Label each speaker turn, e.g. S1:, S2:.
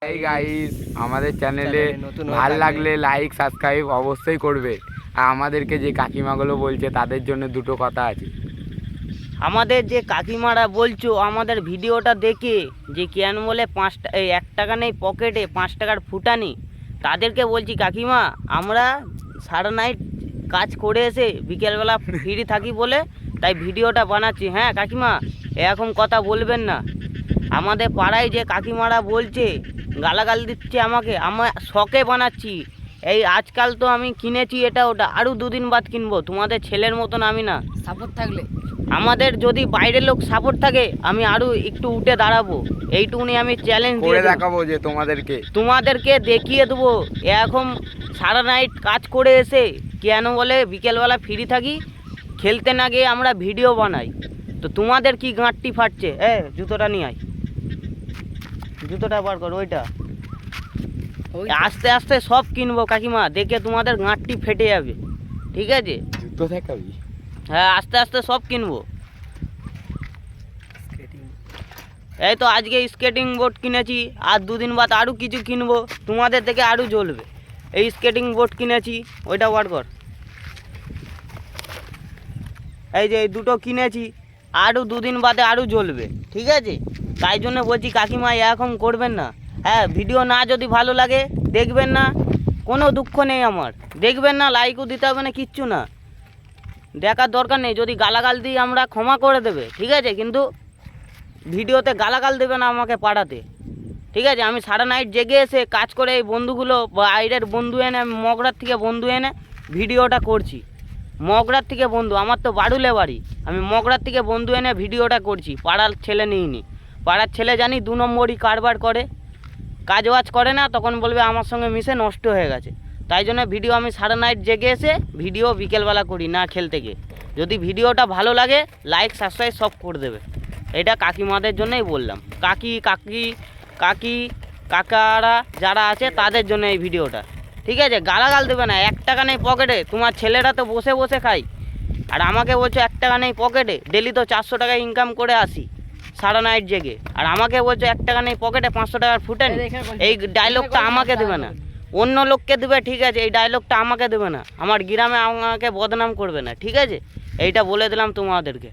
S1: Hi guys, আমাদের চ্যানেলে ভালো লাগলে লাইক সাবস্ক্রাইব অবশ্যই করবে। আর আমাদেরকে যে কাকিমাগুলো বলছে তাদের জন্য দুটো কথা আছে।
S2: আমাদের যে কাকিমারা বলছো আমাদের ভিডিওটা দেখে যে কেন বলে 1 টাকা নেই পকেটে 5 টাকার ফুটানি, তাদেরকে বলছি কাকিমা আমরা সারা নাইট কাজ করে এসে বিকেলবেলা ফ্রি থাকি বলে তাই ভিডিওটা বানাচ্ছি। হ্যাঁ কাকিমা, এরকম কথা বলবেন না। আমাদের পাড়ায় যে কাকিমারা বলছে গালাগাল দিচ্ছে আমাকে, আমার শখে বানাচ্ছি। এই আজকাল তো আমি কিনেছি এটা ওটা, আরও 2 দিন বাদ কিনবো। তোমাদের ছেলের মতন আমি না।
S3: সাপোর্ট থাকলে
S2: আমাদের যদি বাইরের লোক সাপোর্ট থাকে আমি আরও একটু উঠে দাঁড়াবো, এইটুকুনি আমি চ্যালেঞ্জ
S1: করে
S2: দিয়ে
S1: দেখাবো যে
S2: তোমাদেরকে দেখিয়ে দেবো। এখন সারা নাইট কাজ করে এসে কেন বলে বিকেলবেলা ফ্রি থাকি, খেলতে না গিয়ে আমরা ভিডিও বানাই। তো তোমাদের কি গাঁটটি ফাটছে? জুতোটা নিয়ে আয়, জুতোটা বার কর। ওইটা আস্তে আস্তে সব কিনবো কাকিমা, দেখে তোমাদের গাঁটটি ফেটে যাবে। ঠিক আছে?
S1: জুতো দেখাবি?
S2: হ্যাঁ, আস্তে আস্তে সব কিনবো। এই তো আজকে স্কেটিং বোর্ড কিনেছি, আর 2 দিন বাদ আরও কিছু কিনবো, তোমাদের থেকে আরও জ্বলবে। এই স্কেটিং বোর্ড কিনেছি, ওইটা বার কর। এই যে এই দুটো কিনেছি, আরও 2 দিন বাদে আরও জ্বলবে। ঠিক আছে? তাই জন্য বলছি কাকিমা এরকম করবেন না। হ্যাঁ, ভিডিও না যদি ভালো লাগে দেখবেন না, কোনো দুঃখ নেই আমার। দেখবেন না, লাইকও দিতে হবে না, কিচ্ছু না, দেখার দরকার নেই। যদি গালাগাল দিই আমরা ক্ষমা করে দেবে, ঠিক আছে? কিন্তু ভিডিওতে গালাগাল দেবে না আমাকে পাড়াতে। ঠিক আছে? আমি সারা নাইট জেগে এসে কাজ করে এই বন্ধুগুলো বাইরের বন্ধু এনে, আমি মগরার থেকে বন্ধু এনে ভিডিওটা করছি। মগরার থেকে বন্ধু, আমার তো বাড়ুলে বাড়ি, আমি মগরার থেকে বন্ধু এনে ভিডিওটা করছি। পাড়ার ছেলে নিইনি। পাড়ার ছেলে জানি 2 নম্বরই কারবার করে, কাজ বাজ করে না, তখন বলবে আমার সঙ্গে মিশে নষ্ট হয়ে গেছে। তাই জন্য ভিডিও আমি সারা নাইট জেগে এসে ভিডিও বিকেলবেলা করি না খেলতে গিয়ে। যদি ভিডিওটা ভালো লাগে লাইক সাবস্ক্রাইব সব করে দেবে। এটা কাকিমাদের জন্যই বললাম। কাকি কাকারা যারা আছে তাদের জন্য এই ভিডিওটা। ঠিক আছে? গালাগাল দেবে না। 1 টাকা নেই পকেটে, তোমার ছেলেরা তো বসে বসে খাই, আর আমাকে বলছো 1 টাকা নেই পকেটে। ডেলি তো 400 টাকা ইনকাম করে আসি সারা নাইট জেগে, আর আমাকে বলছো 1 টাকা নেই পকেটে 500 টাকার ফুটেনি। এই ডায়লগটা আমাকে দেবে না, অন্য লোককে দেবে। ঠিক আছে? এই ডায়লগটা আমাকে দেবে না, আমার গ্রামে আমাকে বদনাম করবে না। ঠিক আছে? এইটা বলে দিলাম তোমাদেরকে।